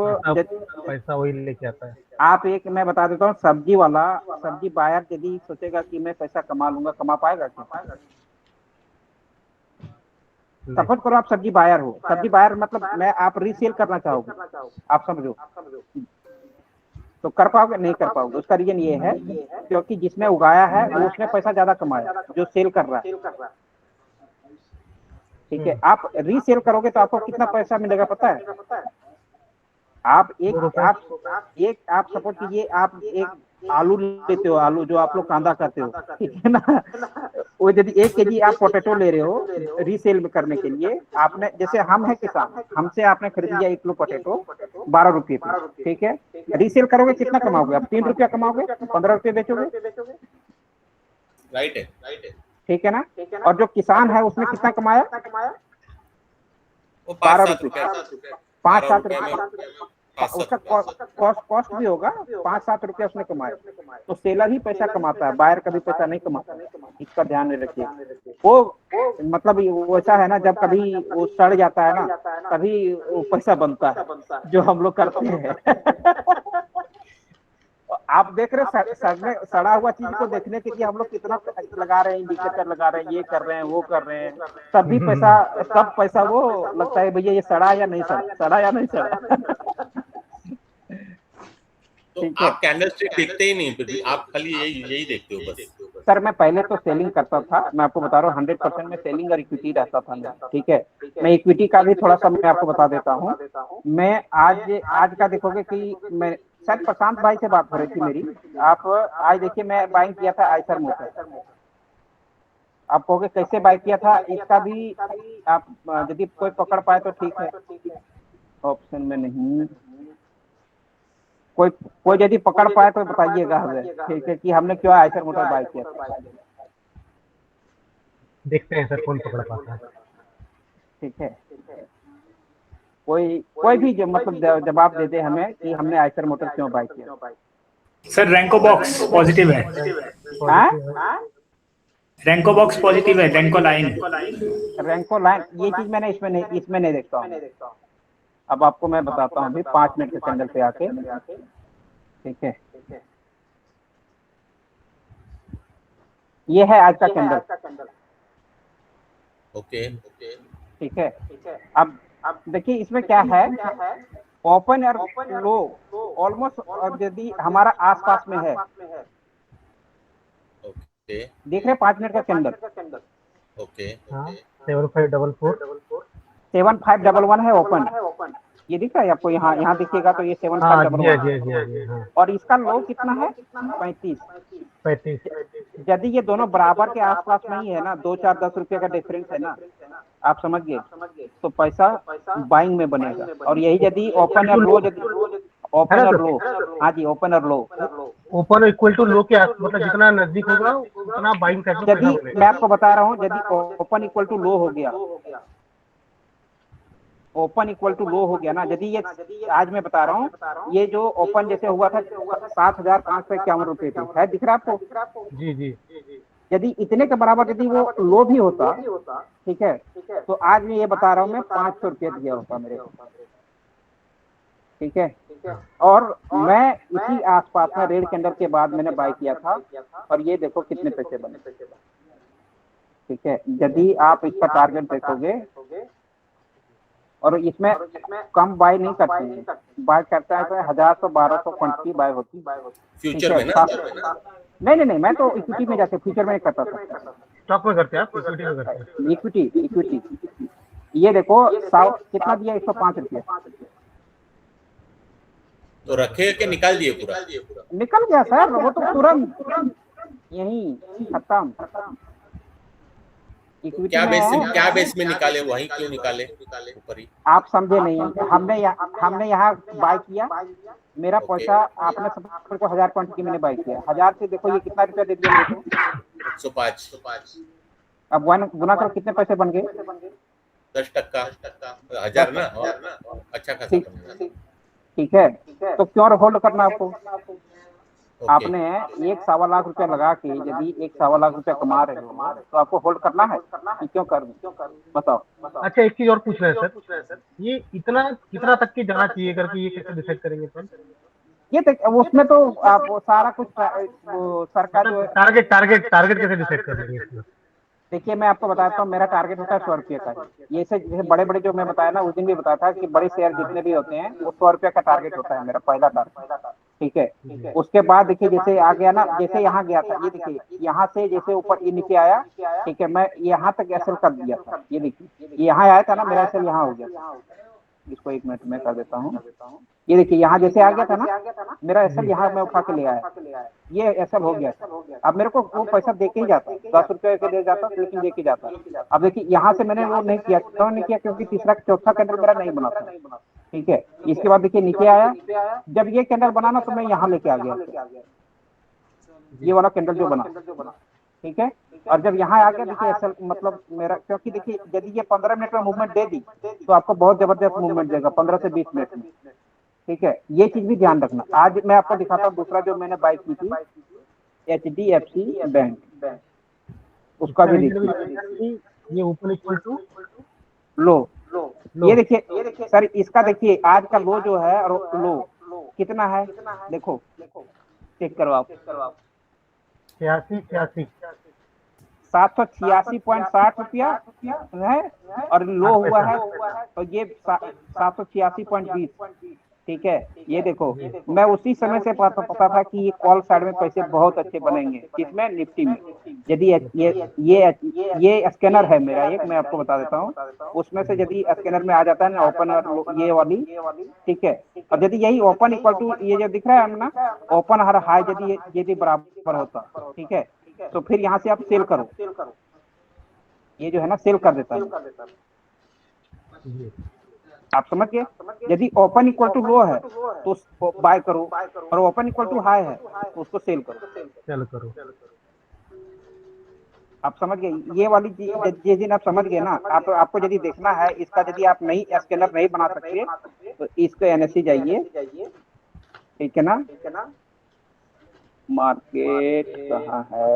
पैसा वही लेके आता है। आप एक मैं बता देता हूँ, सब्जी वाला, सब्जी बायर यदि सोचेगा कि मैं पैसा कमा लूंगा, कमा पाएगा क्या? सपोज करो आप सब्जी बायर हो, सब्जी बायर मतलब मैं आप रीसेल करना चाहोगे, आप समझो, तो कर पाओगे? नहीं कर पाओगे। उसका रीजन ये है क्योंकि जिसने उगाया है वो उसने पैसा ज्यादा कमाया, जो सेल कर रहा है। ठीक है, आप रीसेल करोगे तो आपको कितना पैसा मिलेगा पता है? आप आप सपोज कीजिए, आप एक आलू लेते हो, आलू जो आप लोग कांदा करते हो, ठीक है ना, वो यदि 1 केजी आप पोटैटो ले रहे हो रीसेल में करने के लिए, आपने जैसे हम है किसान, हमसे आपने खरीद लिया 1 किलो पोटैटो 12 रुपये पे, ठीक है, रीसेल करोगे कितना कमाओगे आप? 3 रुपया कमाओगे, 15 रुपये बेचोगे, राइट है, ठीक है ना। और जो किसान है उसने कितना कमाया? वो 12 रुपये, 5-7 रुपये उसका कॉस्ट कॉस्ट भी होगा, 5-7 रुपया उसने कमाया। तो सेलर ही पैसा कमाता है, बायर कभी पैसा नहीं कमाता, इसका ध्यान में रखिए। वो मतलब वैसा है ना, जब कभी वो सड़ जाता है ना तभी वो पैसा बनता है जो हम लोग करते हैं। आप देख रहे सड़ा हुआ चीज को देखने के लिए हम लोग कितना लगा रहे हैं, इंडिकेटर लगा रहे हैं, ये कर रहे हैं, वो कर रहे हैं, तब पैसा वो लगता है भैया ये सड़ा या नहीं सड़ा, सड़ा या नहीं सड़ा। तो आप कैंडलस्टिक देखते ही नहीं, फिर आप खाली यही देखते हो बस? सर मैं पहले तो सेलिंग करता था, मैं आपको बता रहा हूँ 100% में सेलिंग और इक्विटी रहता था मेरा, ठीक है। मैं इक्विटी का भी थोड़ा सा मैं आपको बता देता हूँ। मैं आज का देखोगे कि मैं शायद प्रशांत भाई से बात हो रही थी मेरी, आप आज देखिए मैं बाइंग किया था आइसर मोटर। आप कहोगे कैसे बाय किया था, इसका भी आप यदि कोई पकड़ पाए तो ठीक है, ऑप्शन में नहीं, कोई यदि पकड़ पाए तो बताइएगा हमें, ठीक है, कि हमने क्यों आइसर मोटर बाय किया था। देखते हैं सर कौन पकड़ पाता है। ठीक है, कोई भी जो मतलब जवाब दे दे हमें कि हमने आइसर मोटर क्यों बाय किया। सर रैंको बॉक्स पॉजिटिव है, रैंको बॉक्स पॉजिटिव है, रैंको लाइन ये चीज मैंने इसमें नहीं देखता हूँ। अब आपको मैं बताता हूँ अभी 5 मिनट के कैंडल पे आके, ठीक है, ये है आज का कैंडल, ओके, ठीक है। अब देखिए इसमें क्या है, ओपन और लो ऑलमोस्ट यदि हमारा आसपास में है, ओके, देख रहे 5 मिनट का कैंडल, ओके, 7511 है ओपन, ये दिख रहा है आपको, यहाँ देखिएगा तो ये 7511, और इसका लो कितना है 35। यदि ये दोनं बराबर के आसपास में ही है ना, 2-4-10 रुपये का डिफरेंस है ना, आप समझ गए, तो पैसा बाइंग में बनेगा। और यही यदि ओपन और लो, हाँ जी, ओपन और लो, ओपन इक्वल टू लो के मतलब जितना नजदीक होगा उतना बाइंग करके पैसा यदि बनेगा। मैं आपको बता रहा हूँ, यदि ओपन इक्वल टू लो हो गया, ओपन इक्वल टू लो हो गया ना, यदि ये आज मैं बता रहा हूँ, ये जो ओपन जैसे हुआ था 7,551 रुपये पे है, दिख रहा है आपको? जी, यदि इतने के बराबर यदि वो लो भी होता, ठीक है, तो आज मैं ये बता रहा हूँ मैं 500 रुपये दिया होता मेरे को, ठीक है। और मैं इसी आसपास में रेड कैंडल के बाद मैंने बाय किया था, और ये देखो कितने पैसे बने, ठीक है। यदि आप इसका टारगेट देखोगे, और इसमें कम बाय नहीं करते हैं, बाय करता है तो 1000-1200 क्वांटिटी बाय होती है फ्यूचर में ना? नहीं, मैं तो इक्विटी में जाके फ्यूचर में नहीं करता था, स्टॉक में करते हैं आप, इक्विटी में करते हैं। इक्विटी ये देखो कितना दिया, 105 रुपये, तो रखे के निकाल दिए पूरा? निकल गया सर, वो तो तुरंत यही खत्म। क्या बेस में निकाले, वही क्यों निकाले ऊपर ही? आप समझे नहीं, हमने यहाँ बाय किया, मेरा पैसा आपने सब को 1000 क्वांटिटी मैंने बाय किया, 1000 से देखो ये कितना रुपया दे दिया मेरे को, 105। अब गुना करो कितने पैसे बन गए, 10%, 1000 ना, और अच्छा खासा बनेगा। ठीक है। तो क्यों होल्ड करना आपको, ओके आपने 1 सवा लाख रुपया लगा के यदि 1 सवा लाख रुपया कमा रहे हो तो आपको होल्ड करना है कि क्यों कर बताओ। अच्छा एक चीज और पूछ रहे हैं सर, ये इतना कितना तक की जाना चाहिए करके ये कैसे डिसाइड करेंगे सर? ये उसमें तो आप वो सारा कुछ वो सरकार जो मतलब टारगेट कैसे डिसाइड कर लेंगे इसमें? देखिए मैं आपको बताता हूँ, मेरा टारगेट होता है 100 रुपये का ही। ये से जैसे बड़े बड़े जो मैं बताया ना, उस दिन भी बताया था कि बड़े शेयर जितने भी होते हैं वो 100 रुपये का टारगेट होता है मेरा पहला टारगेट। ठीक जी। है, उसके बाद देखिए जैसे आ गया ना, जैसे यहाँ गया था, ये देखिए यहाँ से जैसे ऊपर ये नीचे आया, ठीक है, मैं यहाँ तक एसएल कर दिया था, ये देखिए ये यहाँ आया था ना, मेरा एसएल यहाँ हो गया। इसको 1 मिनट में कर देता हूँ। ये देखिए यहाँ जैसे आ गया था ना, मेरा एसएल जी। यहाँ मैं उठा के ले आया, ये एसएल हो गया था। अब मेरे को वो पैसा दे के ही जाता, 10 रुपये के दे जाता लेकिन दे के जाता। अब देखिए यहाँ से मैंने वो नहीं किया, क्यों नहीं किया, क्योंकि तीसरा चौथा कैंडल मेरा नहीं बना था। ठीक है, इसके बाद देखिए नीचे आया, जब ये कैंडल बनाना तो मैं यहाँ लेके आ गया, ये वाला कैंडल जो बना। ठीक है, और जब यहाँ आ गया देखिए एसएल मतलब मेरा, क्योंकि देखिए यदि ये 15 मिनट में मूवमेंट दे दी तो आपको बहुत जबरदस्त मूवमेंट देगा 15 से 20 मिनट में। ठीक है, ये चीज भी ध्यान रखना। आज मैं आपको दिखाता हूँ दूसरा जो मैंने बाई की थी, HDFC बैंक, उसका इसका भी रीजन भी देखिए बताइए कि ये ओपन इक्वल टू लो। लो। ये देखिए सर, इसका देखिए आज का लो जो है और लो कितना है, देखो चेक करो आप, 86 786.60 रुपया है, और लो हुआ है तो ये 786.20। ठीक है, ये देखो मैं उसी समय से पता था कि ये कॉल साइड में पैसे बहुत अच्छे बनेंगे, किसमें, निफ्टी में। यदि ये स्कैनर है मेरा एक, मैं आपको बता देता हूँ, उसमें से यदि स्कैनर में आ जाता है ना ओपन और ये वाली, ठीक है, और यदि यही ओपन इक्वल टू ये जो दिख रहा है ना, ओपन हर हाई यदि बराबर होता, ठीक है, तो फिर यहाँ से आप सेल करो, ये जो है ना सेल कर देता है। जी। आप समझ गए, यदि ओपन इक्वल टू लो है तो उसको बाय करो, और ओपन इक्वल टू हाई है तो उसको सेल करो। चल करो। आप समझ गए, ये वाली चीज जिस दिन आप समझ गए ना, आपको यदि देखना है इसका, यदि आप नहीं स्कैनर नहीं बना सकते तो इसको NSE जाइए, ठीक है ना, मार्केट कहाँ है,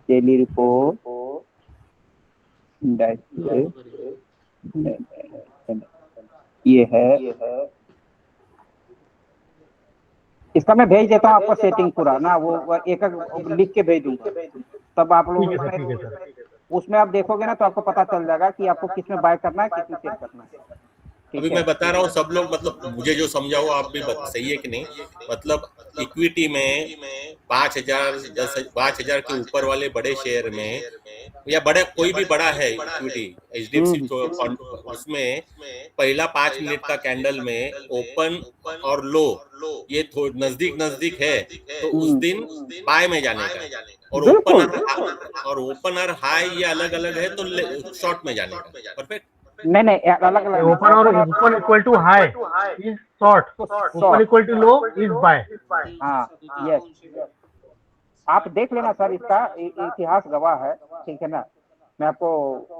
डेली रिपोर्ट, ये है, इसका मैं भेज देता हूँ आपको सेटिंग पूरा ना, वो एक लिख के भेज दूंगा, तब आप ठीक लोग है सर, ठीक है सर। उसमें आप देखोगे ना तो आपको पता चल जाएगा कि आपको किसमें बाय करना है, किसमें सेल करना है। अभी ठीक है, मैं बता रहा हूँ सब लोग, मतलब मुझे जो समझा हो आप भी सही है कि नहीं। मतलब इक्विटी में 5,000 5,000 के ऊपर वाले बड़े शेयर में, या बड़े कोई भी बड़ा है इक्विटी, HDFC फंड, उसमें पहला 5 मिनट का कैंडल में ओपन और लो ये नजदीक नजदीक है तो उस दिन बाय में जाने का, और बिल्कुल ओपन और हाई ये अलग अलग है तो शॉर्ट में जाने का। परफेक्ट। नहीं अलग अलग नहीं, ओपन और open equal to high is short, open short, equal to low is buy. हाँ यस, आप देख लेना सर, इसका इतिहास गवाह है, ठीक है ना, मैं आपको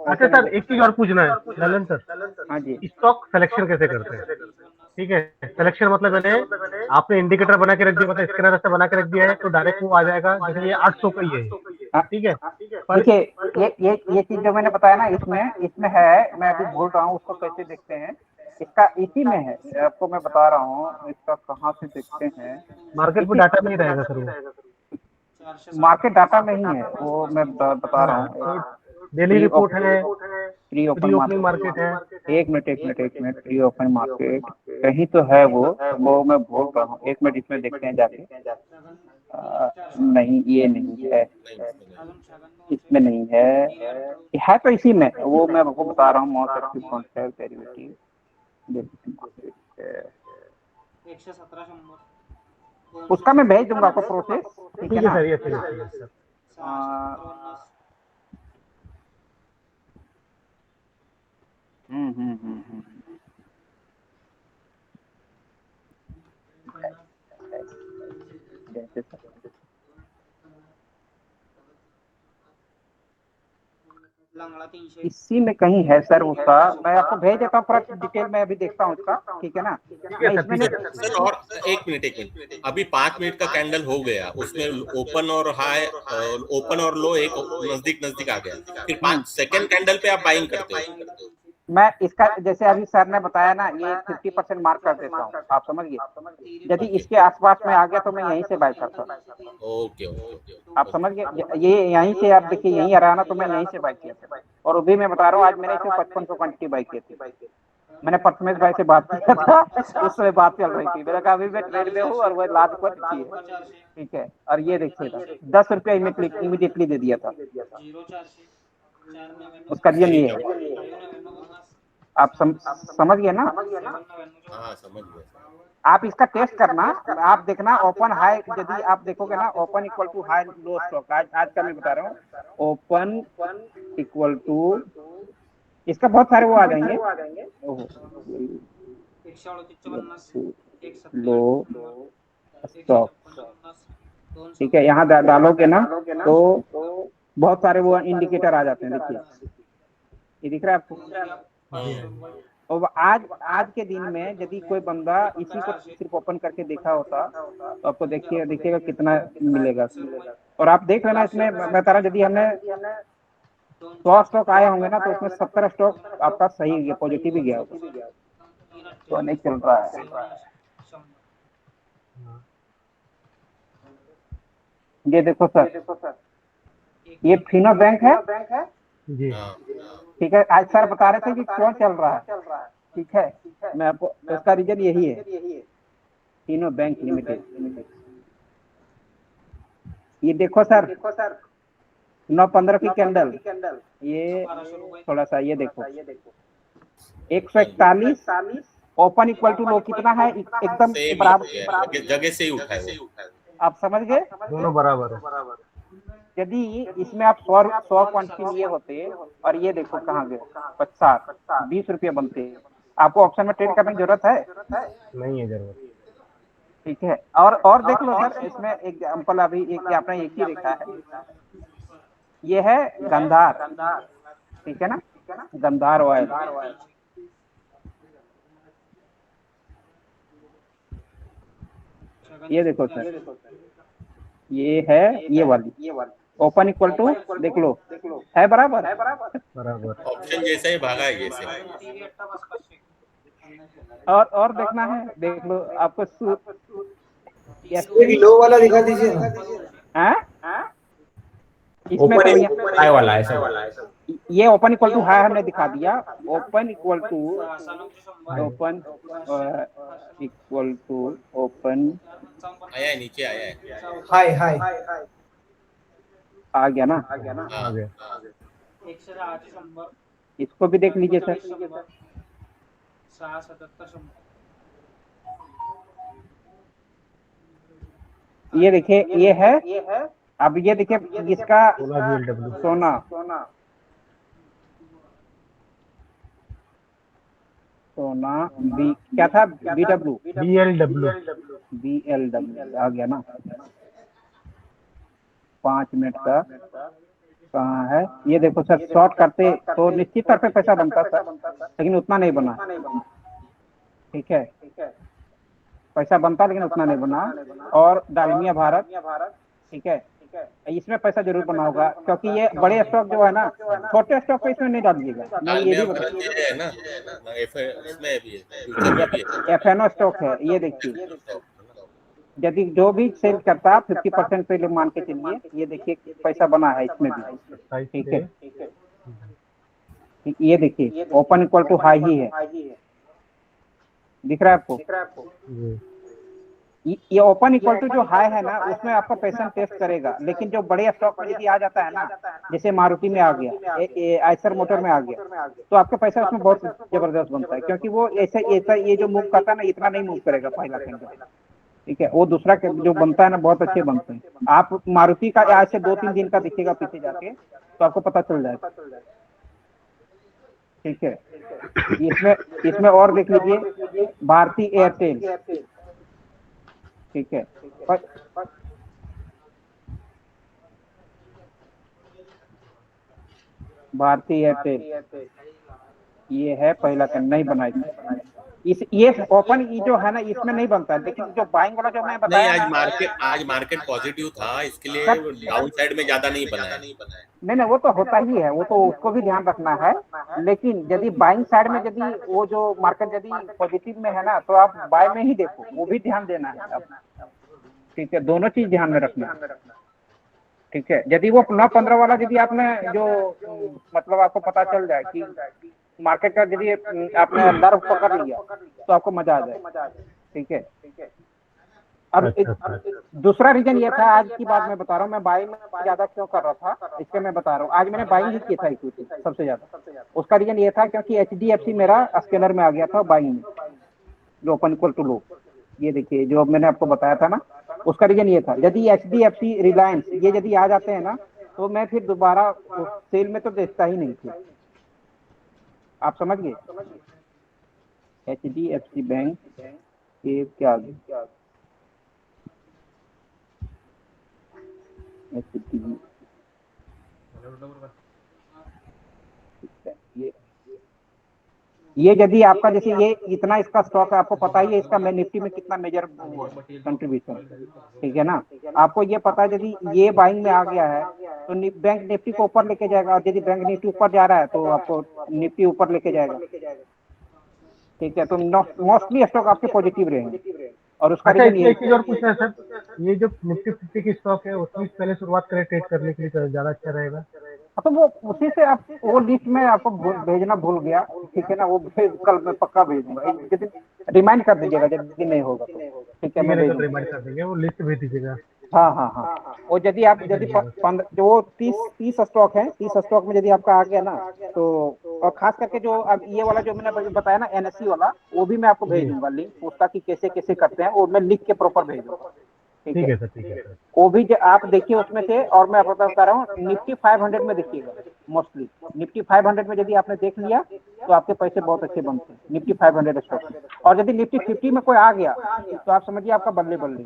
अच्छा ऐसे नहीं सर एक चीज और पूछना है ललन सर, हाँ जी, स्टॉक सिलेक्शन कैसे करते हैं? ठीक है, सिलेक्शन मतलब मैंने आपने इंडिकेटर बना के रख दिया, मतलब स्कैनर से बना के रख दिया है तो डायरेक्ट वो आ जाएगा, जैसे ये 800 का ही है, हाँ, ठीक है, पर देखिए ये चीज जो मैंने बताया ना, इसमें है, मैं अभी भूल रहा हूँ उसको कैसे देखते हैं, इसका इसी में है, आपको मैं बता रहा हूँ इसका कहाँ से देखते हैं, मार्केट में इसी डाटा नहीं रहेगा सर वो। मार्केट डाटा में ही है वो, मैं बता रहा हाँ हूँ, तो डेली रिपोर्ट है, pre pre open opening market है। मार्केट, एक मिनट प्री ओपन मार्केट कहीं तो है वो मैं भूल रहा हूँ, 1 मिनट इसमें देखते हैं जाके, नहीं ये नहीं है, इसमें नहीं है तो इसी में, वो मैं आपको बता रहा हूँ, मोस्ट एक्टिव कॉन्ट्रैक्ट डेरिवेटिव, उसका मैं भेज दूंगा आपको प्रोसेस, ठीक है ठीक है ना। सर, ये ठीक है सर। हम्म जैसे इसी में कहीं है सर उसका, मैं आपको भेज देता हूँ पूरा डिटेल में, अभी देखता हूँ उसका, ठीक है ना। ठीक है मैं सर, इसमें ठीक सर है नहीं, सर और एक मिनट, अभी 5 मिनट का कैंडल हो गया, उसमें ओपन और हाई, ओपन और लो एक नजदीक नजदीक आ गया, फिर 5 सेकंड कैंडल पे आप बाइंग करते हो। मैं इसका जैसे अभी सर ने बताया ना, ये 50% मार्क कर देता हूँ, आप समझिए। यदि ओके इसके आसपास में आ गया तो मैं यहीं से बाय करता हूँ, ओके ओके आप समझ गए। ये यहीं से आप देखिए, यहीं आ रहा ना, तो मैं यहीं से बाय किया था। और अभी मैं बता रहा हूँ, आज मैंने इसे 5500 क्वांटिटी बाय की थी। मैंने परसमेश भाई से बात किया था, उस समय बात चल रही थी, मैंने कहा अभी मैं ट्रेड में हूँ और वो लास्ट को अच्छी है, ठीक है। और ये देखिएगा 10 रुपया इमीडिएटली दे दिया था, उसका रीजन सही ये है। है, आप समझ गए ना। हाँ समझ गया। आप इसका टेस्ट करना, आप देखना ओपन हाई, यदि आप देखोगे ना open equal to high low stock, आज का मैं बता रहा हूँ, ओपन इक्वल टू, इसका बहुत सारे वो आ जाएंगे, लो स्टॉक, ठीक है। यहाँ डालोगे ना तो बहुत सारे वो इंडिकेटर आ जाते हैं, देखिए ये दिख रहा है आपको। और आज के दिन में यदि कोई बंदा इसी को सिर्फ ओपन करके देखा होता तो आपको देखिएगा कितना मिलेगा। और आप देख लेना, इसमें मैं बता रहा हूँ, यदि हमने 100 स्टॉक आए होंगे ना, तो उसमें 70 स्टॉक आपका सही गया, पॉजिटिव ही गया होगा, तो नहीं चल रहा है। ये देखो सर, ये फिनो बैंक है, जी। हाँ ठीक है। आज सर बता रहे थे कि क्यों चल रहा है, ठीक है, मैं आपको, तो इसका रीजन यही है, फिनो बैंक लिमिटेड। ये देखो सर, 9-15 की कैंडल, ये थोड़ा सा ये देखो, 141 ओपन इक्वल टू लो कितना है, एकदम सेम ही हो गया, बराबर, जगह से ही उठा है वो। आप समझ गए। दोनों बराबर है। यदि इसमें आप 100 क्वांटिटी लिए होते, और ये देखो कहाँ गए, 50-20 रुपये बनते, आपको ऑप्शन में ट्रेड करने की जरूरत है, नहीं है जरूरत। ठीक है। और देख लो सर, इसमें एग्जाम्पल अभी एक आपने एक ही देखा है, ये है गंधार, ठीक है ना, गंधार ऑयल, ये देखो सर, ये है ये वाली, ओपन इक्वल टू देख लो, है बराबर। बराबर। ऑप्शन जैसा ही भागा है जैसे। और देखना है, देख लो आपको एक लो वाला दिखा दीजिए ना। हैं? इसमें ओपन तो हाई वाला है सर। ये ओपन इक्वल टू हाई हमने दिखा दिया, open equal to, open equal to, open आया है, नीचे आया है। हाई हाई आ गया ना, आ हाँ गया। इसको भी देख लीजिए सर, ये देखिए ये है। अब ये देखिए इसका 16 BLW। सोना, बी क्या था, BW, BLW। BLW आ गया ना। 5 मिनट का कहाँ है, ये देखो सर, शॉर्ट करते तो निश्चित तौर पे पैसा बनता सर, लेकिन उतना नहीं बना, ठीक है, पैसा बनता लेकिन उतना नहीं बना। और डालमिया भारत, ठीक है, इसमें पैसा जरूर बना होगा, क्योंकि ये बड़े स्टॉक जो है ना, छोटे स्टॉक पे इसमें नहीं डालिएगा, मैं ये भी भारत ये है ना, इसमें भी है, फ्यूचर में भी है। FNO स्टॉक है, ये देखिए, यदि जो भी सेल करता 50% पे मान के चलिए, ये देखिए पैसा बना है इसमें भी, 27 ठीक से। है। ये देखिए ओपन इक्वल टू हाई ही है, दिख रहा है आपको। जी। ये ओपन इक्वल टू जो हाई है ना, उसमें आपका पैसा टेस्ट करेगा, लेकिन जो बड़े स्टॉक में यदि आ जाता है ना, जैसे मारुति में आ गया, आइसर मोटर में आ गया, तो आपका पैसा उसमें बहुत जबरदस्त बनता है, क्योंकि वो ऐसा ये जो मूव करता है ना, इतना नहीं मूव करेगा पहला कैंडल, ठीक है। वो दूसरा जो बनता है ना, बहुत अच्छे बनते हैं। आप मारुति का आज से 2-3 दिन का दिखेगा पीछे जाके, तो आपको पता चल जाएगा, ठीक है। इसमें और देख लीजिए, भारती एयरटेल, ठीक है, भारती एयरटेल, ये है पहला कैंडल नहीं बनाई थी। इस ये ओपन ये जो है ना इसमें नहीं बनता है, लेकिन जो बाइंग वाला जो मैं नहीं, बताया ना, आज मार्केट पॉजिटिव था, इसके लिए सर डाउन साइड में ज्यादा नहीं बनाया। नहीं नहीं वो तो होता ही है, वो तो उसको भी ध्यान रखना है। लेकिन यदि बाइंग साइड में यदि वो जो मार्केट यदि पॉजिटिव में है ना तो आप बाय में ही देखो, वो भी ध्यान देना है आप। ठीक है, दोनों चीज ध्यान में रखना है। ठीक है, यदि वो 9-15 वाला यदि आपने जो मतलब आपको पता चल जाए कि मार्केट का यदि आपने नर्व पकड़ लिया तो आपको मजा आ जाए। ठीक है, और दूसरा रीजन ये था, आज की बात मैं बता रहा हूँ, मैं बाइंग में ज्यादा क्यों कर रहा था इसके मैं बता रहा हूँ। आज मैंने बाइंग ही किया था इक्विटी सबसे ज्यादा। उसका रीजन ये था क्योंकि HDFC मेरा स्केलर में आ गया था बाइंग में, जो ओपन इक्वल टू लो। ये देखिए जो मैंने आपको बताया था ना, उसका रीजन ये था। यदि HDFC रिलायंस ये यदि आ जाते हैं ना तो मैं फिर दोबारा सेल में तो देखता ही नहीं थी। आप समझ गए? HDFC बैंक ये क्या ये यदि आपका जैसे ये इतना इसका स्टॉक है, आपको पता ही है इसका मैं निफ्टी में कितना मेजर कंट्रीब्यूशन। ठीक है ना, आपको ये पता है यदि ये बाइंग में आ गया है तो बैंक निफ्टी को ऊपर लेके जाएगा, और यदि बैंक निफ्टी ऊपर जा रहा है तो आपको निफ्टी ऊपर लेके जाएगा। ठीक है, तो मोस्टली स्टॉक आपके पॉजिटिव रहेंगे। और उसका अच्छा, रीजन इसमें ये एक चीज और पूछना है सर, ये जो निफ्टी 50 की स्टॉक है उसमें पहले शुरुआत करें ट्रेड करने के लिए तो ज्यादा अच्छा रहेगा। तो वो उसी से आप वो लिस्ट में आपको भेजना भूल गया। ठीक है ना, वो कल मैं पक्का भेज दूंगा, एक दिन रिमाइंड कर दीजिएगा यदि नहीं होगा तो। ठीक है, ठीक है, मैं नहीं भेज कल दूंगा। रिमाइंड कर देंगे, वो लिस्ट भेज दीजिएगा। हाँ हाँ हाँ, और यदि आप यदि जो वो 30 स्टॉक है, 30 स्टॉक में यदि आपका आ गया ना तो, और खास करके जो अब ये वाला जो मैंने बताया ना NSE वाला, वो भी मैं आपको भेज दूंगा लिंक उसका कि कैसे कैसे करते हैं, वो मैं लिख के प्रॉपर भेज दूंगा। ठीक ठीक है, है सर, ठीक है सर। वो भी आप देखिए उसमें से। और मैं आपको बता रहा हूँ निफ्टी 500 में देखिएगा, मोस्टली निफ्टी 500 में यदि आपने देख लिया तो आपके पैसे बहुत अच्छे बनते हैं निफ्टी 500 स्टॉक। और यदि निफ्टी 50 में कोई आ गया तो आप समझिए आपका बल्ले बल्ले।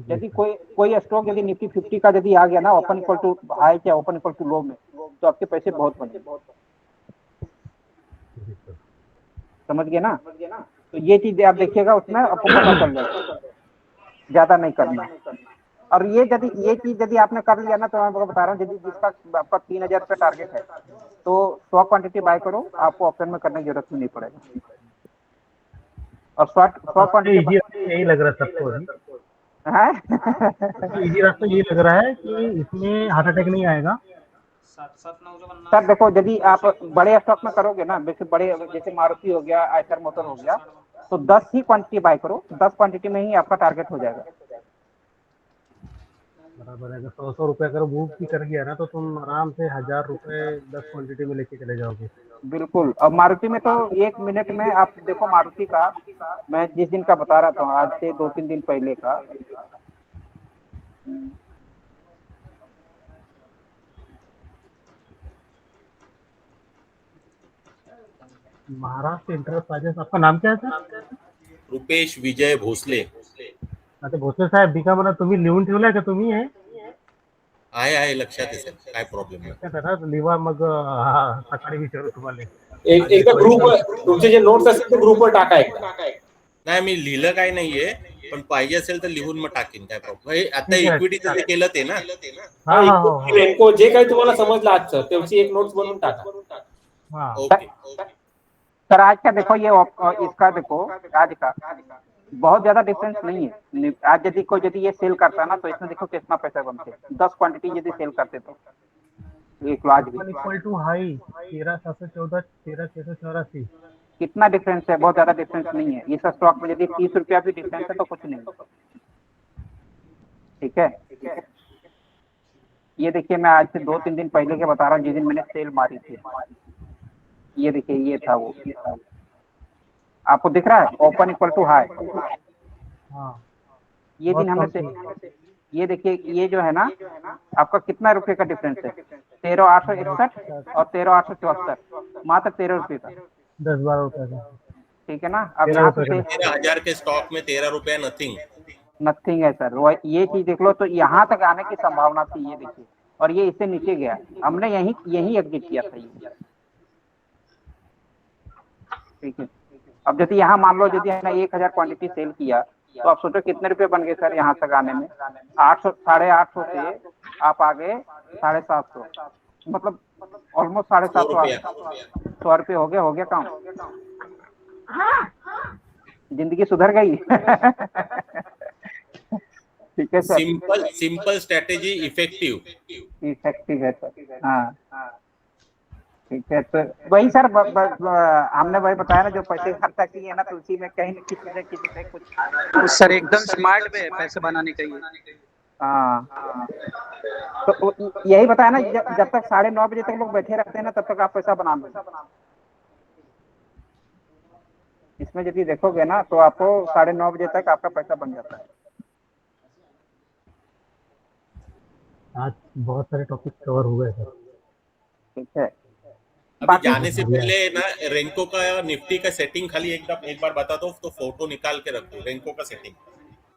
यदि कोई स्टॉक यदि निफ्टी 50 का यदि आ गया ना ओपन इक्वल टू हाई या ओपन इक्वल टू लो में, तो आपके पैसे बहुत बने। समझ गए ना? तो ये चीज आप देखिएगा, उसमें आपको पता चल जाएगा, ज्यादा नहीं करना। और ये चीज यदि आपने कर लिया ना तो मैं आपको बता रहा हूँ, यदि जिसका आपका 3000 रुपये टारगेट है तो 100 क्वांटिटी बाय करो, आपको ऑप्शन में करने की जरूरत नहीं पड़ेगा। और 100 क्वांटिटी यही लग रहा है सबको अभी, है। इजी रास्ता यही लग रहा है कि इसमें हार्ट अटैक नहीं आएगा। सर देखो, यदि आप बड़े स्टॉक में करोगे ना, जैसे बड़े जैसे मारुति हो गया, आयशर मोटर हो गया, तो 10 ही क्वांटिटी बाय करो, 10 क्वांटिटी में ही आपका टारगेट हो जाएगा। बराबर है, अगर 100 रुपये अगर मूव भी कर गया ना तो तुम आराम से 1000 रुपये 10 क्वांटिटी में लेके चले जाओगे। बिल्कुल। अब मारुति में तो 1 मिनट में आप देखो, मारुति का मैं जिस दिन का बता रहा था, आज से 2-3 दिन पहले का, महाराष्ट्र इंटरप्राइजेस, आपका नाम क्या है सर? रुपेश विजय भोसले. अच्छा, भोसले साहेब, बिका मला तुम्ही लिहून ठेवलाय का? तुम्ही आहे आहे लक्षात आहे सर, काय प्रॉब्लेम नाही. लक्षात आहे ना? लिहा मग सकाळी विचारू तुम्हाला. एकदा ग्रुप तुमचे जे नोट्स असतील ते ग्रुपवर टाका एकदा. नाही, मी लिहिलं काय नाहीये, पण पाहिजे असेल तर लिहून मग टाकीन, काय प्रॉब्लेम. आता ठीक आहे. इक्विटीचं जे केलं ते ना. हाँ हाँ हाँ रेनको जे काही तुम्हाला समजलं आजचं त्याची एक नोट्स बनवून टाका. हाँ, ओके. सर आज का देखो, ये इसका देखो, आज का बहुत ज्यादा डिफरेंस नहीं है। आज यदि ये सेल करता है ना तो इसमें देखो कितना पैसा बनते, 10 क्वांटिटी यदि सेल करते तो एक आज भी इक्वल टू हाई 13,714 13,684. कितना डिफरेंस है, बहुत ज्यादा डिफरेंस नहीं है। इस स्टॉक में यदि 30 रुपया भी डिफरेंस है तो कुछ नहीं। ठीक है, ये देखिए मैं आज से 2-3 दिन पहले के बता रहा हूँ, जिस दिन मैंने सेल मारी थी। ये देखिए, ये था वो, आपको दिख रहा है ओपन इक्वल टू हाई। हाँ, ये दिन हमने से, ये देखिए, ये जो है ना आपका कितना रुपए का डिफरेंस है, 13,861 और 13,874, मात्र 13 रुपए का, 10-12 रुपए का। ठीक है ना। अब यहाँ से 13,000 के स्टॉक में 13 रुपया नथिंग. नथिंग है सर। ये चीज देख लो, तो यहाँ तक आने की संभावना थी। ये देखिए और ये इससे नीचे गया, हमने यही एग्जिट किया था ये। ठीक है, अब यदि यहाँ मान लो यदि हमने 1000 क्वांटिटी सेल किया तो आप सोचो कितने रुपए बन गए सर यहाँ तक आने में। 800 850 से आप आ गए 750, मतलब ऑलमोस्ट 750 आ गए। 100 रुपये हो गया काम, जिंदगी सुधर गई। ठीक है सर, सिंपल स्ट्रेटेजी इफेक्टिव है सर। हाँ ठीक है, तो वही सर हमने वही बताया ना, जो पैसे खर्चा किए ना तो उसी में कहीं न किसी से कुछ सर एकदम स्मार्ट वे है पैसे बनाने का ये। हाँ, तो यही बताया ना, जब तक 9:30 बजे तक लोग बैठे रहते हैं ना तब तक आप पैसा बना लो। इसमें यदि देखोगे ना तो आपको 9:30 बजे तक आपका पैसा बन जाता है। आज बहुत सारे टॉपिक कवर हुए सर। ठीक है, अभी जाने से पहले ना रेंको का निफ्टी का सेटिंग खाली एक बार बता दो, तो फोटो निकाल के रख दो रेंको का सेटिंग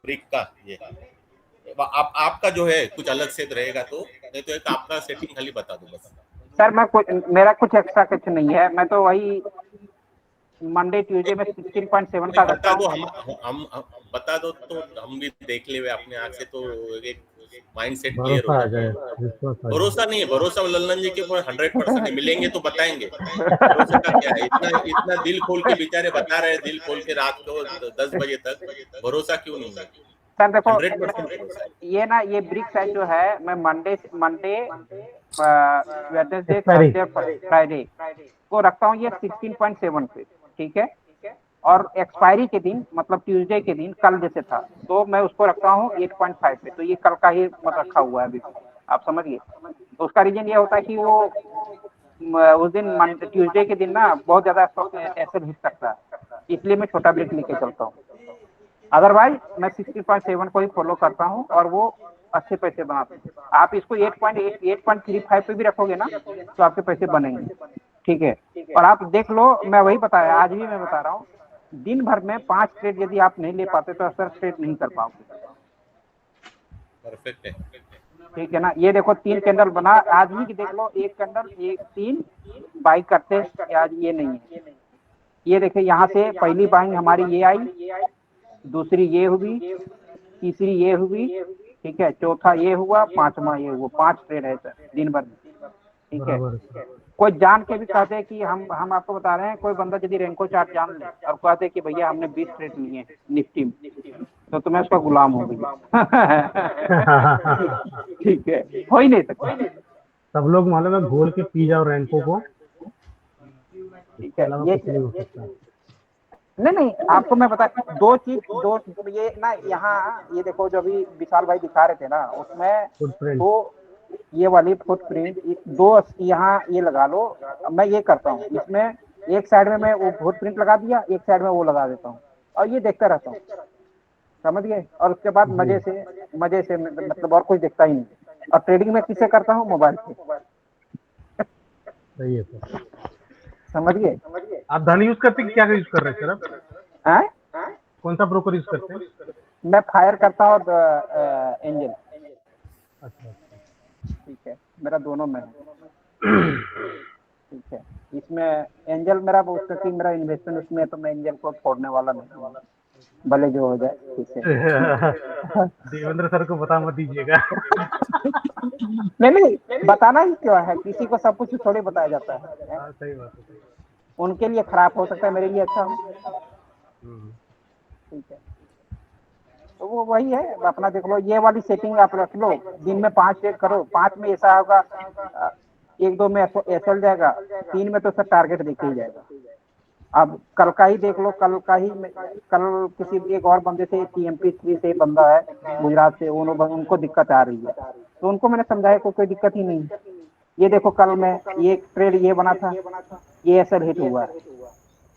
ब्रिक का। ये आपका जो है कुछ अलग से रहेगा तो, नहीं तो एक आपका सेटिंग खाली बता दो बस। सर मेरा कुछ एक्स्ट्रा कुछ नहीं है, मैं तो वही मंडे ट्यूसडे में 16.7 का बता दो। हम बता दो तो हम भी देख ले अपने आँख से, तो एक माइंड सेट क्लियर हो जाए। भरोसा नहीं है, भरोसा लल्लन जी के ऊपर 100% मिलेंगे तो बताएंगे। भरोसा का क्या है, इतना दिल खोल के बेचारे बता रहे हैं, दिल खोल के रात को 10 बजे तक, भरोसा क्यों नहीं है सर? देखो 100% ये ना, ये ब्रिक साइज जो है मैं मंडे वेडनेसडे थर्सडे फ्राइडे को रखता हूँ ये 16.7 पे। ठीक है, और एक्सपायरी के दिन मतलब ट्यूसडे के दिन कल जैसे था तो मैं उसको रखता हूँ 8.5 पे। तो ये कल का ही मतलब रखा हुआ है अभी, आप समझिए। तो उसका रीजन ये होता है कि वो उस दिन ट्यूसडे के दिन ना बहुत ज्यादा ऐसे हिट सकता है, इसलिए मैं छोटा ब्रेक लेके चलता हूँ। अदरवाइज मैं 16.7 को ही फॉलो करता हूँ और वो अच्छे पैसे बनाते हैं। आप इसको 8.35 पे भी रखोगे ना तो आपके पैसे बनेंगे। ठीक है, और आप देख लो, मैं वही बताया, आज भी मैं बता रहा हूँ, दिन भर में 5 ट्रेड यदि आप नहीं ले पाते तो असर ट्रेड नहीं कर पाओगे। परफेक्ट है। ठीक है ना, ये देखो 3 कैंडल बना आज ही की, देख लो 1 कैंडल 3 बाई करते आज, ये नहीं है। ये देखिए यहाँ से पहली बाइंग हमारी ये आई, दूसरी ये हुई, तीसरी ये हुई, ठीक है, चौथा ये हुआ, 5वां ये हुआ। 5 ट्रेड है सर दिन भर में। ठीक है, कोई जान के भी कहते हैं कि हम आपको बता रहे हैं, कोई बंदा यदि रेंको चार्ट जान ले और कहते हैं कि भैया हमने 20 ट्रेड लिए हैं निफ्टी में, तो तुम्हें उसका गुलाम हो गया। ठीक है, हो ही नहीं सकता। सब लोग मालूम है घोल के पी जाओ रेंको को। ठीक है, ये नहीं आपको मैं बता, दो ये ना, यहाँ ये देखो जो अभी विशाल भाई दिखा रहे थे ना, उसमें तो ये वाली फुटप्रिंट 2 यहाँ ये लगा लो। मैं ये करता हूँ, इसमें एक साइड में मैं वो फुटप्रिंट लगा दिया, एक साइड में वो लगा देता हूँ और ये देखता रहता हूँ, समझ गए। और उसके बाद मजे से मतलब और कुछ देखता ही नहीं। और ट्रेडिंग में किससे करता हूँ? मोबाइल से। सही है सर, समझ गए। आप धन यूज करते हैं, क्या यूज कर रहे हैं सर आप? कौन सा ब्रोकर यूज करते हैं? मैं फायर करता हूँ एंजल। अच्छा, ठीक है, मेरा दोनों में है। ठीक है, इसमें एंजल मेरा क्योंकि मेरा इन्वेस्टमेंट उसमें है, तो मैं एंजल को छोड़ने वाला नहीं हूँ, भले जो हो जाए। ठीक है, देवेंद्र सर को बता मत दीजिएगा। नहीं बताना ही क्यों है, किसी को सब कुछ थोड़ी बताया जाता है। सही बात है। उनके लिए खराब हो सकता है, मेरे लिए अच्छा हो। ठीक है, तो वो वही है, अपना देख लो। ये वाली सेटिंग आप रख लो, दिन में 5 ट्रेड करो। 5 में ऐसा होगा, 1-2 में ऐसा जाएगा, 3 में तो सर टारगेट देखे ही जाएगा। अब कल का ही देख लो, कल किसी एक और बंदे से TMP3 से बंदा है गुजरात से, उनको दिक्कत आ रही है, तो उनको मैंने समझाया कोई दिक्कत ही नहीं। ये देखो कल में ये ट्रेड ये बना था, ये ऐसा हिट हुआ है।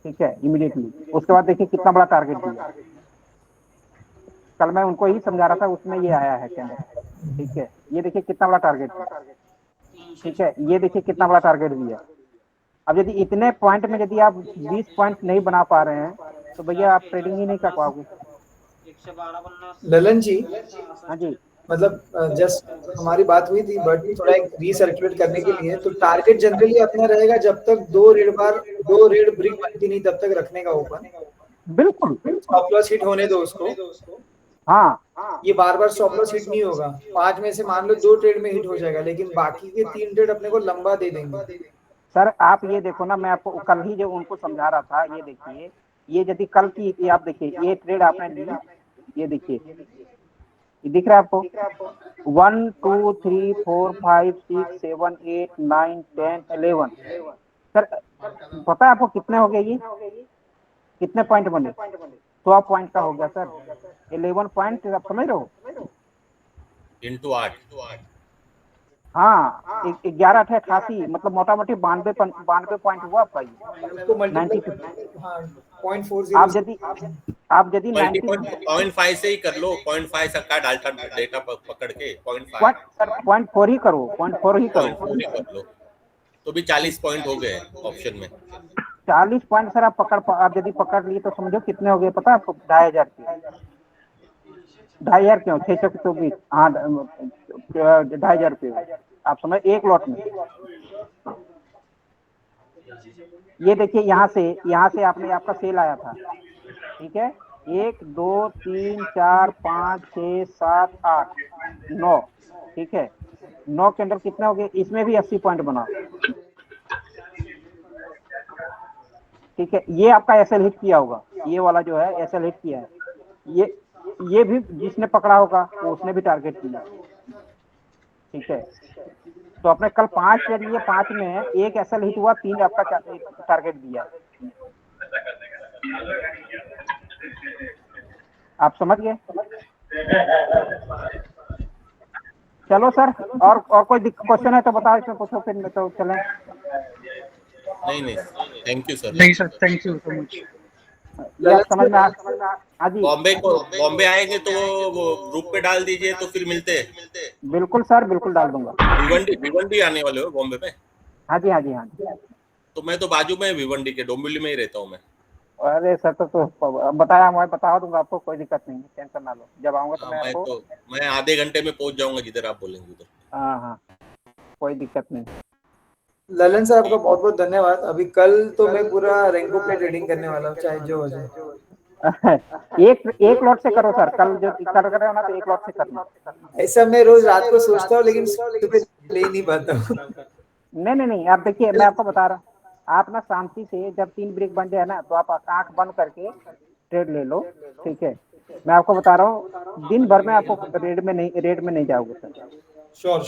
ठीक है, इमीडिएटली उसके बाद देखिए कितना बड़ा टारगेट दिया। कल मैं उनको ही समझा रहा था, उसमें ये आया है कैंडल। ठीक है, ये देखिए कितना बड़ा टारगेट दिया। ठीक है, ये देखिए कितना बड़ा टारगेट दिया। अब यदि इतने पॉइंट में यदि आप 20 पॉइंट नहीं बना पा रहे हैं तो भैया आप ट्रेडिंग ही नहीं कर पाओगे। ललन जी, हाँ जी, मतलब जस्ट हमारी बात हुई थी बट थोड़ा एक रीसर्कुलेट करने के लिए, तो टारगेट जनरली अपना रहेगा जब तक दो रेड ब्रिक बनती नहीं तब तक रखने का ओपन। बिल्कुल। स्टॉप लॉस हिट होने दो उसको। हाँ ये बार बार स्टॉप लॉस हिट नहीं होगा, 5 में से मान लो 2 ट्रेड में हिट हो जाएगा, लेकिन बाकी के 3 ट्रेड अपने को लंबा दे देंगे। सर, आप ये देखो ना, मैं आपको कल ही जो उनको समझा रहा था, ये देखिए, ये यदि कल की ये आप देखिए, ये ट्रेड आपने ली, ये देखिए, ये दिख रहा है आपको, 1 2 3 4 5 6 7 8 9 10 11। सर पता है आपको कितने हो गए, ये कितने पॉइंट बने? 12 पॉइंट का हो गया सर, 11 पॉइंट, आप समझ रहे हो? इंटू 8। हाँ, 11 8 88, मतलब मोटा मोटी 92 पॉइंट हुआ आपका ये। उसको मल्टीप्लाई 90। हाँ 0.40 आप यदि 90 0.5 से ही कर लो, 0.5 का डाटा डेटा पकड़ के 0.5 0.4 ही करो, 0.4 ही करो। 0.4 ही कर लो, तो भी 40 पॉइंट हो गए ऑप्शन में। 40 पॉइंट सर आप यदि पकड़ लिए तो समझो कितने हो गए पता है आपको? 2500 के। 2500 क्यों, 624, हाँ 2500 रुपये आप समझ, एक लॉट में। ये देखिए, यहाँ से आपने, आपका सेल आया था, ठीक है, 1 2 3 4 5 6 7 8 9, ठीक है, 9 के अंदर कितने हो गए? इसमें भी 80 पॉइंट बना, ठीक है। ये आपका एसएल हिट किया होगा, ये वाला जो है एसएल हिट किया है, ये भी जिसने पकड़ा होगा वो उसने भी टारगेट किया, ठीक है। तो आपने कल 5 ट्रेड लिए, 5 में एक एसएल हिट हुआ, 3 आपका टारगेट दिया, आप समझ गए? चलो सर, और कोई क्वेश्चन है तो बताओ, इसमें पूछो, फिर मैं तो चलें। नहीं, थैंक यू सर। नहीं sir, thank you so much. ये आप समझ में हाँ जी, बॉम्बे आएंगे तो वो ग्रुप पे डाल दीजिए, तो फिर मिलते हैं। बिल्कुल सर, बिल्कुल डाल दूंगा। भिवंडी आने वाले हो बॉम्बे में? हाँ जी, हाँ जी, हाँ जी। तो मैं तो बाजू में भिवंडी के डोंबिवली में ही रहता हूँ मैं। अरे सर, तो बताया, मैं बता दूंगा आपको, कोई दिक्कत नहीं है, टेंशन ना लो, जब आऊंगा तो हाँ, मैं आपको। मैं आधे घंटे में पहुंच जाऊंगा जिधर आप बोलेंगे उधर। हाँ हाँ, कोई दिक्कत नहीं। ललन सर आपका बहुत बहुत धन्यवाद। अभी कल तो मैं पूरा रेंको पे ट्रेडिंग करने वाला हूँ, चाहे जो हो जाए। एक लॉट से करो सर, कल जो कर रहे हो ना, तो एक लॉट से करना। ऐसा मैं रोज रात को सोचता हूँ लेकिन सुबह ले ही नहीं पाता हूँ। नहीं, आप देखिए, मैं आपको बता रहा हूँ, आप ना शांति से, जब 3 ब्रेक बन जाए ना, तो आप आंख बंद करके ट्रेड ले लो, ठीक है। मैं आपको बता रहा हूँ, दिन भर में आपको रेड में नहीं जाओगे सर। Sure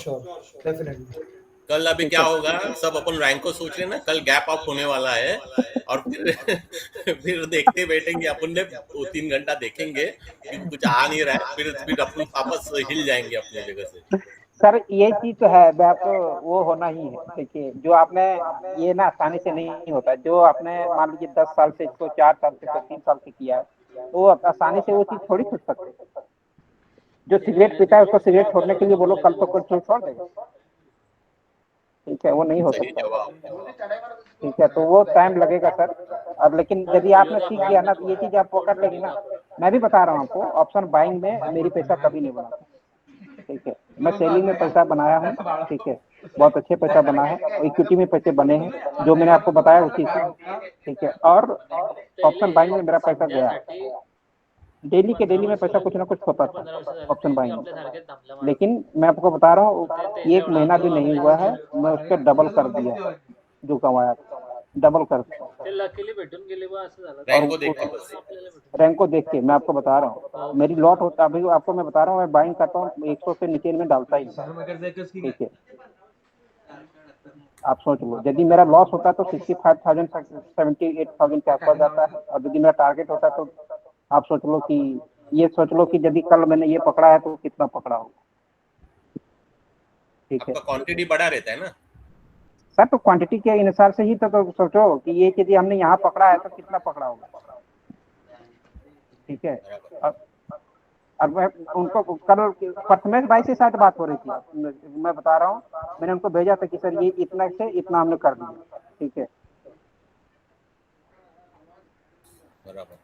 definitely. कल अभी क्या होगा, सब अपन रैंक को सोच रहे हैं ना, कल गैप अप होने वाला है, और फिर देखते बैठेंगे अपन ने 2-3 घंटा देखेंगे, फिर कुछ आ नहीं रहा है, फिर अपन वापस हिल जाएंगे अपनी जगह से। सर ये चीज तो है, मैं आपको, वो होना ही है, देखिए, जो आपने ये ना आसानी से नहीं होता, जो आपने मान लीजिए 10 साल से इसको, 4 साल से, 3 साल से किया है, तो आसानी से वो चीज थोड़ी छूट सकते। जो सिगरेट पीता है उसको सिगरेट छोड़ने के लिए बोलो, कल तो कुछ छोड़ देगा, ठीक है, वो नहीं हो सही सकता, जवाब। ठीक है। तो वो टाइम लगेगा सर, अब लेकिन यदि आपने सीख गया ना, तो ये चीज आप पकड़ लेगी ना। मैं भी बता रहा हूँ आपको, ऑप्शन बाइंग में मेरी पैसा कभी नहीं बना, ठीक है। मैं सेलिंग में पैसा बनाया हूँ, ठीक है, बहुत अच्छे पैसा बना है, इक्विटी में पैसे बने हैं, जो मैंने आपको बताया उसी से, ठीक है। और ऑप्शन बाइंग में मेरा पैसा गया, डेली के डेली में पैसा कुछ ना कुछ होता था ऑप्शन बाइंग में, लेकिन मैं आपको बता रहा हूँ, 1 महीना भी नहीं हुआ है, मैं उसके डबल कर दिया, जो कमाया डबल कर दिया। रैंक को देख के मैं आपको बता रहा हूँ, मेरी लॉट होता, अभी आपको मैं बता रहा हूँ, मैं बाइंग करता हूँ 100 से नीचे में डालता ही, ठीक है। आप सोच लो, यदि मेरा लॉस होता तो 65,000 78,000 के आसपास जाता है, और यदि मेरा टारगेट होता तो आप सोच लो कि, ये सोच लो कि यदि कल मैंने ये पकड़ा है तो कितना पकड़ा होगा, ठीक है। आपका क्वांटिटी बड़ा रहता है ना सर, तो क्वांटिटी के अनुसार से ही तो सोचो कि ये यदि हमने यहाँ पकड़ा है तो कितना पकड़ा होगा, ठीक है। और मैं उनको कल प्रथमेश भाई से शायद बात हो रही थी, मैं बता रहा हूँ, मैंने उनको भेजा था कि सर ये इतना से इतना हमने कर दिया, ठीक है, बराबर।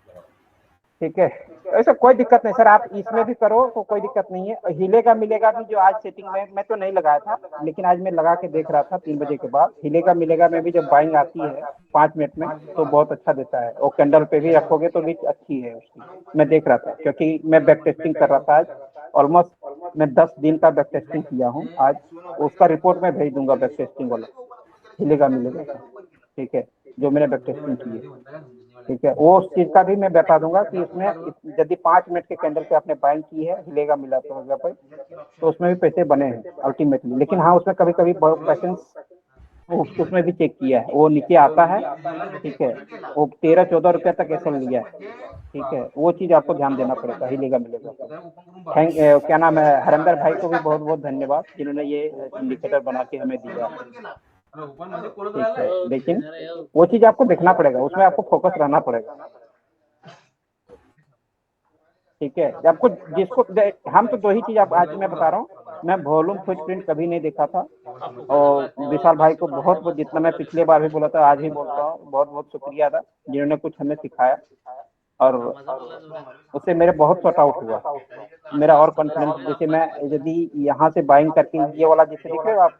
ठीक है, ऐसा कोई दिक्कत नहीं सर, आप इसमें भी करो तो कोई दिक्कत नहीं है। हिलेगा मिलेगा भी जो आज सेटिंग में मैं तो नहीं लगाया था, लेकिन आज मैं लगा के देख रहा था 3 बजे के बाद। हिलेगा मिलेगा में भी जब बाइंग आती है 5 मिनट में तो बहुत अच्छा देता है, और कैंडल पे भी रखोगे तो भी अच्छी है उसकी। मैं देख रहा था क्योंकि मैं बैक टेस्टिंग कर रहा था आज, ऑलमोस्ट मैं 10 दिन का बैक टेस्टिंग किया हूँ आज, उसका रिपोर्ट मैं भेज दूंगा बैक टेस्टिंग वाला, हिलेगा मिलेगा, ठीक है, जो मैंने बैक टेस्टिंग की है, ठीक है। वो उस चीज का भी मैं बता दूंगा कि इसमें यदि 5 मिनट के कैंडल पे आपने बाइंग की है, हिलेगा मिला तो उसमें भी पैसे बने हैं अल्टीमेटली। लेकिन हाँ, उसमें कभी कभी पेशेंस उसमें भी चेक किया है, वो नीचे आता है, ठीक है, वो 13-14 रुपया तक ऐसा लिया है, ठीक है, वो चीज आपको ध्यान देना पड़ेगा, हिलेगा मिलेगा। क्या नाम है, हरिंदर भाई को भी बहुत बहुत धन्यवाद जिन्होंने ये इंडिकेटर बना के हमें दिया, ठीक है। लेकिन वो चीज आपको देखना पड़ेगा, उसमें आपको फोकस रहना पड़ेगा, ठीक है। आपको जिसको हम तो 2 ही चीज आप आज मैं बता रहा हूँ, मैं वॉल्यूम फुटप्रिंट कभी नहीं देखा था, और विशाल भाई को बहुत बहुत, जितना मैं पिछले बार भी बोला था आज भी बोलता हूँ, बहुत बहुत शुक्रिया था जिन्होंने कुछ हमें सिखाया, और उससे मेरे बहुत शॉर्ट आउट हुआ मेरा और कॉन्फिडेंस। जैसे मैं यदि यहाँ से बाइंग करके ये वाला जैसे देख रहे हो आप,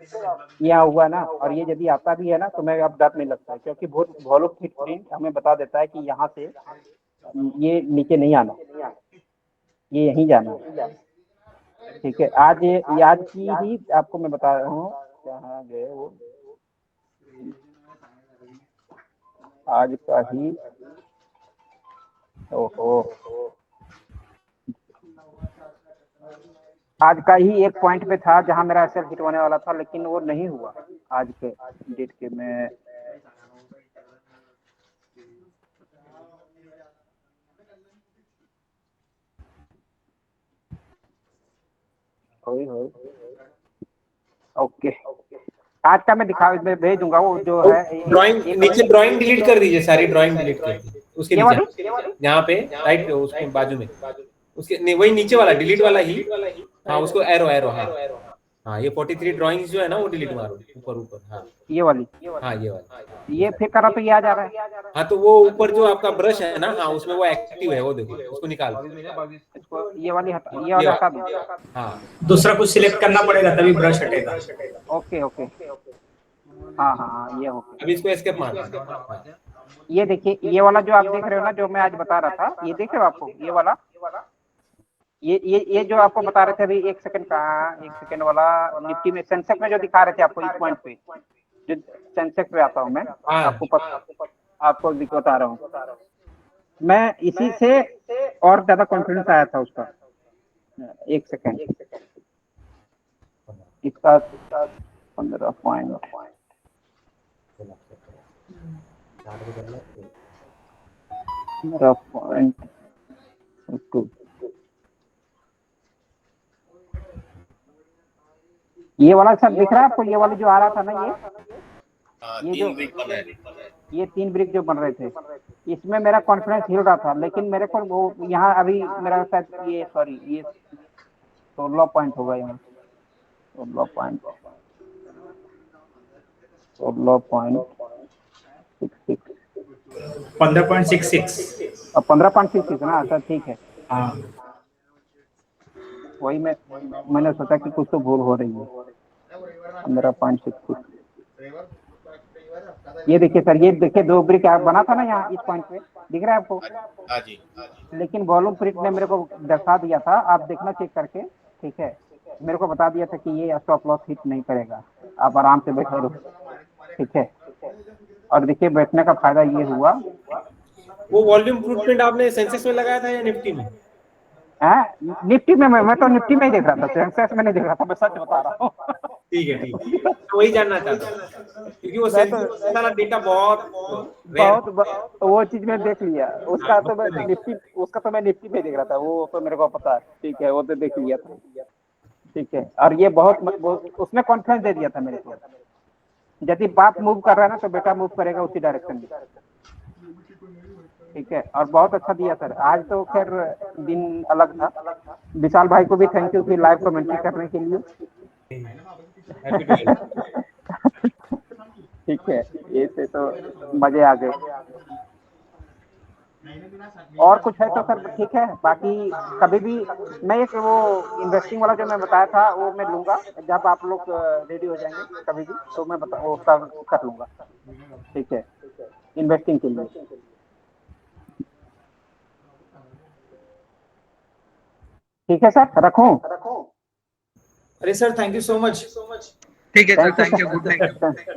यहाँ हुआ ना, और ये यदि आता भी है ना तो मैं अब डर नहीं लगता है, क्योंकि बहुत वॉल्यूम फुटप्रिंट हमें बता देता है कि यहाँ से ये नीचे नहीं आना, ये यहीं जाना है, ठीक है। आज की ही आपको मैं बता रहा हूँ, कहाँ गए वो, आज का ही, ओहो, आज का ही एक पॉइंट पे था जहां मेरा एसएल हिट होने वाला था, लेकिन वो नहीं हुआ आज के डेट के। मैं ओके, आज का मैं भेज दूंगा, वो जो है ड्राइंग नीचे ड्राइंग डिलीट कर दीजिए, सारी ड्राइंग डिलीट कर दीजिए उसके नीचे, यहाँ पे राइट उसके बाजू में, उसके वही नीचे वाला डिलीट वाला ही, हाँ उसको एरो एरो, हाँ ये 43 ड्राइंग्स जो है ना वो डिलीट मारो ऊपर ऊपर, हाँ ये वाली, हाँ ये वाली, ये फिर करा तो ये आ जा रहा है, हाँ तो वो ऊपर जो आपका ब्रश है ना, हाँ उसमें वो एक्टिव है, वो देखो उसको निकाल, इसको ये वाली हटा दो, हाँ दूसरा कुछ सिलेक्ट करना पड़ेगा तभी ब्रश हटेगा। ओके ओके, हाँ हाँ हाँ, ये ओके। अभी इसको एस्केप मारना, ये देखिए, ये वाला जो आप देख रहे हो ना, जो मैं आज बता रहा था, ये देख रहे हो आपको, ये वाला, ये जो आपको बता रहे थे अभी, 1 सेकंड वाला निफ्टी में, सेंसेक्स में जो दिखा रहे थे आपको इस पॉइंट पे, जो सेंसेक्स पे आता हूँ मैं, आपको बता रहा हूँ मैं, इसी से और ज्यादा कॉन्फिडेंस आया था उसका। 1 सेकंड, इसका 15 पॉइंट, ये वाला सब दिख रहा है आपको, ये वाली जो आ रहा था ना, ये जो ये 3 ब्रिक जो बन रहे थे, इसमें मेरा कॉन्फिडेंस हिल रहा था, लेकिन मेरे को वो यहाँ अभी मेरा शायद ये 16 पॉइंट होगा, यहाँ 16 पॉइंट 15.66 अब 15.66 ना, अच्छा ठीक है, हाँ वही मैंने सोचा कि कुछ तो भूल हो रही है। 15.66, ये देखिए सर, ये देखिए 2 ब्रिक बना था ना यहाँ इस पॉइंट पे, दिख रहा है आपको, हाँ जी, लेकिन वॉल्यूम प्रिंट ने मेरे को दर्शा दिया था, आप देखना चेक करके, ठीक है, मेरे को बता दिया था कि ये स्टॉप लॉस हिट नहीं करेगा, आप आराम से बैठे रहो, ठीक है। और देखिए बैठने का फायदा ये हुआ, वो वॉल्यूम फुटप्रिंट आपने सेंसेक्स में लगाया था या निफ्टी में? निफ्टी में, मैं तो निफ्टी में ही देख रहा था, सेंसेक्स में नहीं देख रहा था, मैं सच बता रहा हूँ। ठीक है, तो वही जानना चाहता हूँ क्योंकि वो सेंसेक्स वाला डेटा बहुत वो चीज में देख लिया, उसका तो मैं निफ्टी में देख रहा था, वो तो मेरे को पता है, ठीक है, वो तो देख लिया था, ठीक है। और ये बहुत उसने कॉन्फिडेंस दे दिया था मेरे को, यदि बाप मूव कर रहा है ना तो बेटा मूव करेगा उसी डायरेक्शन में, ठीक है। और बहुत अच्छा दिया सर, आज तो खैर दिन अलग था। विशाल भाई को भी थैंक यू कि लाइव कमेंट्री करने के लिए, ठीक है, ये से तो मजे आ गए, और कुछ है तो सर ठीक है, बाकी कभी भी मैं एक वो इन्वेस्टिंग वाला जो मैं बताया था वो मैं लूंगा, जब आप लोग रेडी हो जाएंगे कभी भी तो मैं बता वो सब कर लूंगा, ठीक है, इन्वेस्टिंग के लिए। ठीक है सर, रखूं? अरे sir thank you so much. ठीक है sir, thank you thank you, good night.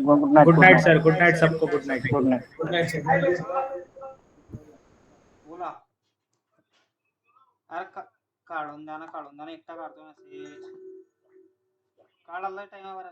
Good night. Good night sir, good night सबको, good night. Good night. Good night sir, thank you. बोला अरे काढून द्या ना एकटा काढतो मेसेज काढायला टाइमावर